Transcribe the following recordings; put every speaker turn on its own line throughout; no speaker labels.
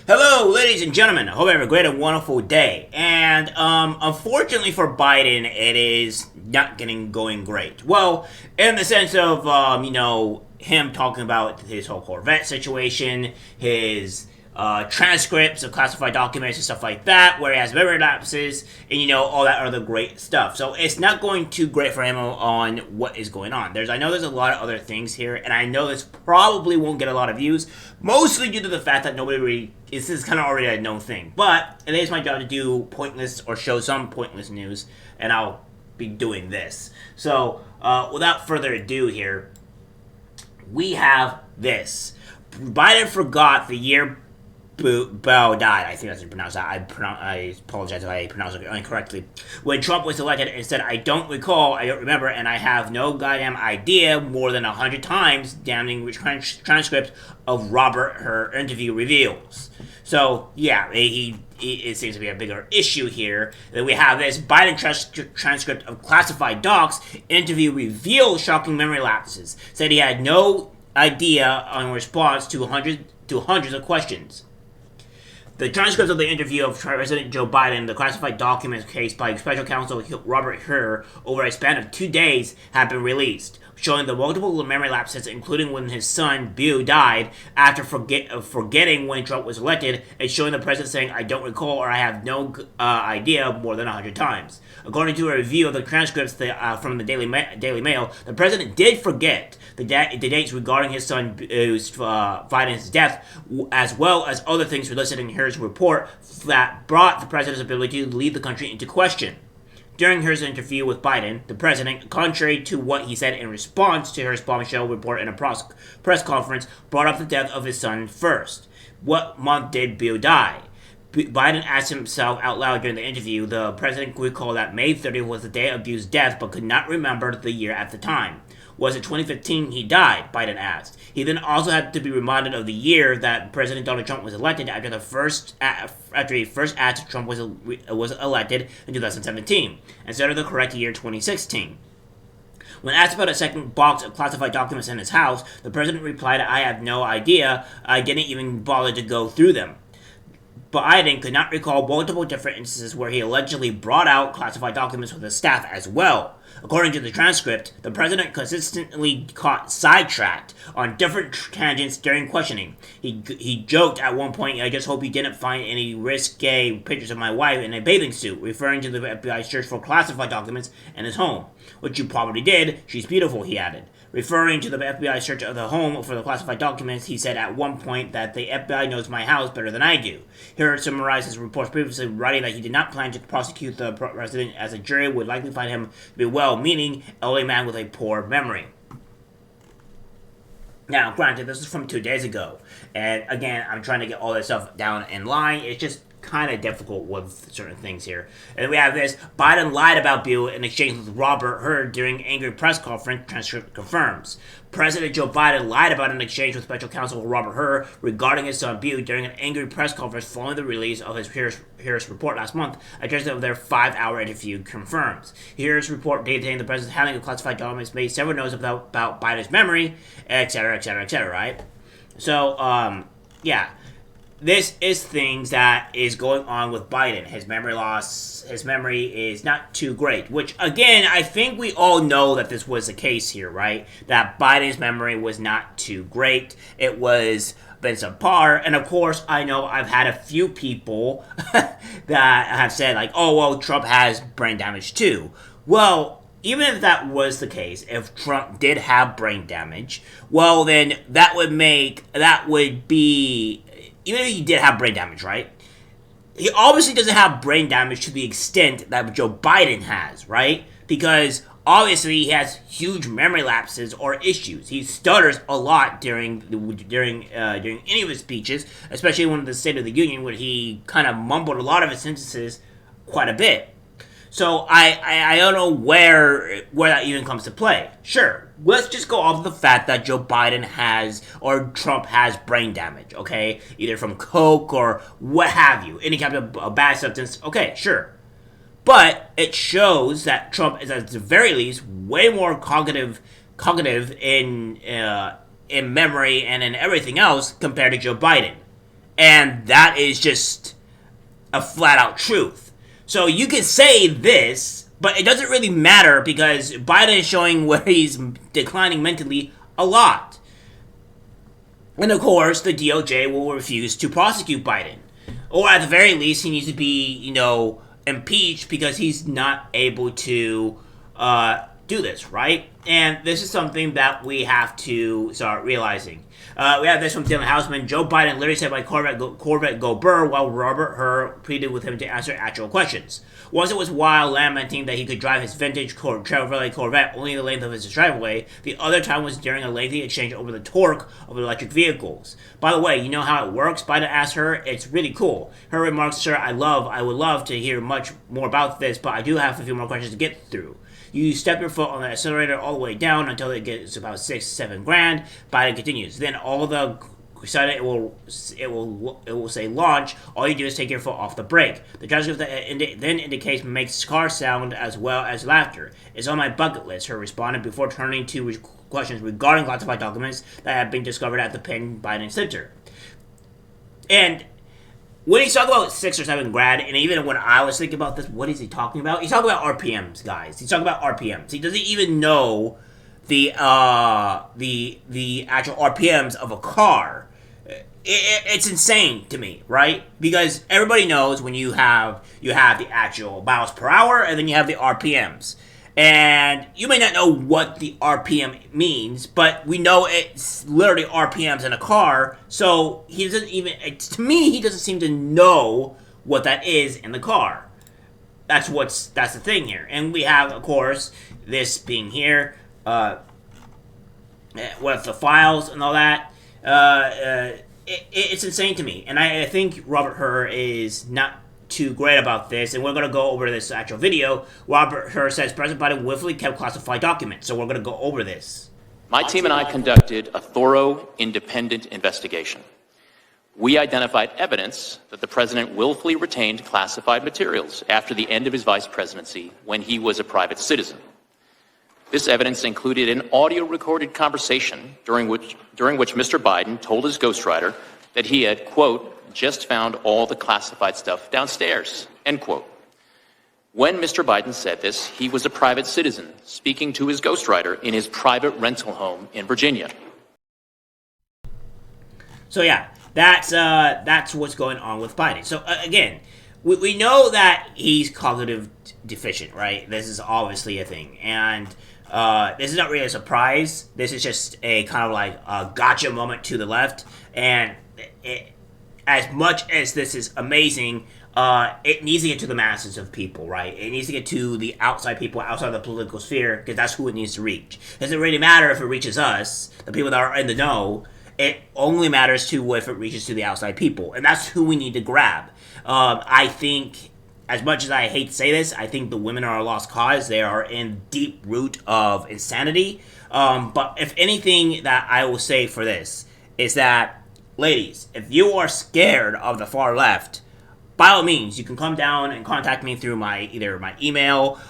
Hello, ladies and gentlemen. I hope you have a great and wonderful day. And unfortunately for Biden, it is not going great. Well, in the sense of him talking about his whole Corvette situation, his transcripts of classified documents and stuff like that, where he has memory lapses, and all that other great stuff. So it's not going too great for him on what is going on. I know there's a lot of other things here, and I know this probably won't get a lot of views, mostly due to the fact that nobody really. This is kind of already a known thing, but it is my job to do pointless or show some pointless news, and I'll be doing this. So without further ado, here we have this. Biden forgot the year Bo died. I think that's how you pronounce that. I apologize if I pronounce it incorrectly. When Trump was elected and said, I don't recall, I don't remember, and I have no goddamn idea more than 100 times, damning which transcript of Robert Hur interview reveals. So, yeah, it seems to be a bigger issue here. Then we have this Biden transcript of classified docs interview reveals shocking memory lapses. Said he had no idea on response to hundreds of questions. The transcripts of the interview of President Joe Biden, the classified documents case by special counsel Robert Hur over a span of 2 days have been released, showing the multiple memory lapses, including when his son, Beau, died after forgetting when Trump was elected, and showing the president saying, I don't recall or I have no idea more than 100 times. According to a review of the transcripts from the Daily Mail, the president did forget the dates regarding his son Biden's death, as well as other things listed in Hur's report that brought the president's ability to lead the country into question. During Hur's interview with Biden, the president, contrary to what he said in response to Hur's bombshell report in a press conference, brought up the death of his son first. What month did Beau die? Biden asked himself out loud during the interview. The president recalled that May 30th was the day of Beau's death, but could not remember the year at the time. Was it 2015 he died? Biden asked. He then also had to be reminded of the year that President Donald Trump was elected after he first asked Trump was elected in 2017, instead of the correct year 2016. When asked about a second box of classified documents in his house, the president replied, I have no idea. I didn't even bother to go through them. But Biden could not recall multiple different instances where he allegedly brought out classified documents with his staff as well. According to the transcript, the president consistently got sidetracked on different tangents during questioning. He joked at one point, I just hope you didn't find any risque pictures of my wife in a bathing suit, referring to the FBI's search for classified documents in his home. Which you probably did, she's beautiful, he added. Referring to the FBI search of the home for the classified documents, he said at one point that the FBI knows my house better than I do. Here summarized his reports previously, writing that he did not plan to prosecute the president, as a jury would likely find him to be well-meaning, elderly man with a poor memory. Now, granted, this is from 2 days ago, and again, I'm trying to get all this stuff down in line. It's just kind of difficult with certain things here. And we have this. Biden lied about Beau in exchange with Robert Hur during angry press conference, transcript confirms. President Joe Biden lied about an exchange with special counsel Robert Hur regarding his son Beau during an angry press conference following the release of his Harris report last month. A transcript of their 5-hour interview confirms. Harris report detailing the president's handling of classified documents made several notes about Biden's memory, etc., etc., etc., right? So, yeah. This is things that is going on with Biden. His memory loss, his memory is not too great. Which, again, I think we all know that this was the case here, right? That Biden's memory was not too great. It was been subpar. And, of course, I know I've had a few people that have said, like, oh, well, Trump has brain damage too. Well, even if that was the case, if Trump did have brain damage, well, then that would be... Even if he did have brain damage, right? He obviously doesn't have brain damage to the extent that Joe Biden has, right? Because obviously he has huge memory lapses or issues. He stutters a lot during any of his speeches, especially when the State of the Union, where he kind of mumbled a lot of his sentences quite a bit. So I don't know where that even comes to play. Sure, let's just go off the fact that Joe Biden has, or Trump has brain damage, okay? Either from coke or what have you, any kind of a bad substance, okay, sure. But it shows that Trump is, at the very least, way more cognitive in memory and in everything else compared to Joe Biden. And that is just a flat out truth. So you can say this, but it doesn't really matter because Biden is showing where he's declining mentally a lot. And of course, the DOJ will refuse to prosecute Biden. Or at the very least, he needs to be, impeached because he's not able to do this, right? And this is something that we have to start realizing. We have this from Dylan Hausman. Joe Biden literally said by Corvette go burr, while Robert Hur pleaded with him to answer actual questions. Once it was wild lamenting that he could drive his vintage Chevrolet Corvette only the length of his driveway. The other time was during a lengthy exchange over the torque of electric vehicles. By the way, you know how it works? Biden asked her. It's really cool. Her remarks, sir, I would love to hear much more about this, but I do have a few more questions to get through. You step your foot on the accelerator all the way down until it gets about $6-7 grand. Biden continues. Then all the sudden it will say launch. All you do is take your foot off the brake. The transcript then indicates makes car sound as well as laughter. It's on my bucket list. Her responded before turning to questions regarding classified documents that have been discovered at the Penn Biden Center. And when he's talking about 6 or 7 grand, and even when I was thinking about this, what is he talking about? He's talking about RPMs, guys. He's talking about RPMs. He doesn't even know the actual RPMs of a car. It's insane to me, right? Because everybody knows when you have the actual miles per hour, and then you have the RPMs. And you may not know what the RPM means, but we know it's literally RPMs in a car. So he doesn't even, to me, he doesn't seem to know what that is in the car. That's the thing here. And we have, of course, this being here, with the files and all that. It's insane to me. And I think Robert Hur is not too great about this, and we're going to go over this actual video. Robert Hur says President Biden willfully kept classified documents, so we're going to go over this.
My team and I conducted a thorough, independent investigation. We identified evidence that the president willfully retained classified materials after the end of his vice presidency when he was a private citizen. This evidence included an audio-recorded conversation during which Mr. Biden told his ghostwriter that he had, quote, just found all the classified stuff downstairs, end quote. When Mr. Biden said this, he was a private citizen speaking to his ghostwriter in his private rental home in Virginia.
So yeah, that's what's going on with Biden. So again, we know that he's cognitive deficient, right? This is obviously a thing. And this is not really a surprise. This is just a kind of like a gotcha moment to the left. And as much as this is amazing, it needs to get to the masses of people, right? It needs to get to the outside people, outside the political sphere, because that's who it needs to reach. It doesn't really matter if it reaches us, the people that are in the know. It only matters to if it reaches to the outside people, and that's who we need to grab. I think, as much as I hate to say this, I think the women are a lost cause. They are in deep root of insanity. But if anything that I will say for this is that, ladies, if you are scared of the far left, by all means, you can come down and contact me through either my email,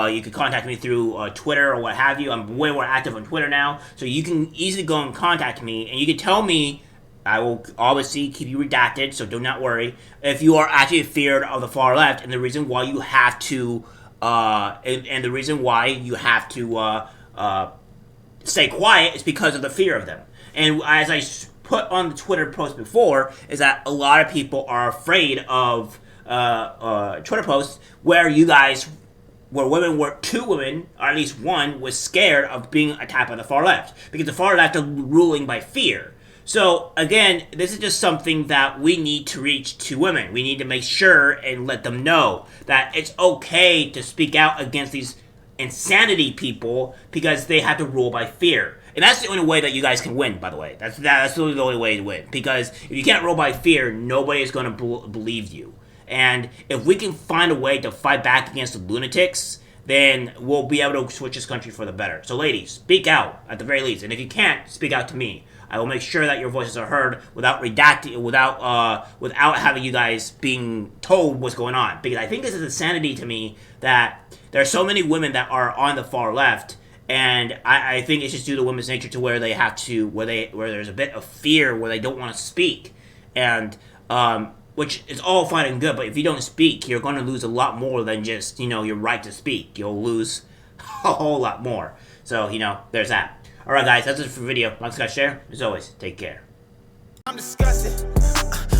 you can contact me through Twitter or what have you. I'm way more active on Twitter now, so you can easily go and contact me, and you can tell me. I will obviously keep you redacted, so do not worry. If you are actually feared of the far left, and the reason why you have to, and the reason why you have to stay quiet is because of the fear of them. And as I put on the Twitter post before, is that a lot of people are afraid of Twitter posts where two women, or at least one, was scared of being attacked by the far left, because the far left are ruling by fear. So again, this is just something that we need to reach to women. We need to make sure and let them know that it's okay to speak out against these insanity people because they have to rule by fear. And that's the only way that you guys can win, by the way. That's the only way to win. Because if you can't rule by fear, nobody is going to believe you. And if we can find a way to fight back against the lunatics, then we'll be able to switch this country for the better. So ladies, speak out at the very least. And if you can't, speak out to me. I will make sure that your voices are heard without without having you guys being told what's going on. Because I think this is insanity to me that there are so many women that are on the far left, and I think it's just due to women's nature to where they have to, where there's a bit of fear, where they don't want to speak. And which is all fine and good, but if you don't speak, you're going to lose a lot more than just, your right to speak. You'll lose a whole lot more. So, there's that. Alright guys, that's it for the video. Like, subscribe, share. As always, take care.
I'm disgusted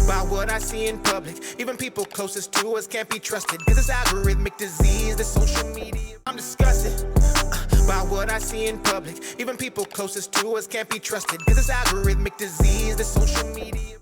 by what I see in public. Even people closest to us can't be trusted. Cause it's algorithmic disease, the social media. I'm disgusted by what I see in public. Even people closest to us can't be trusted. Cause it's algorithmic disease, the social media.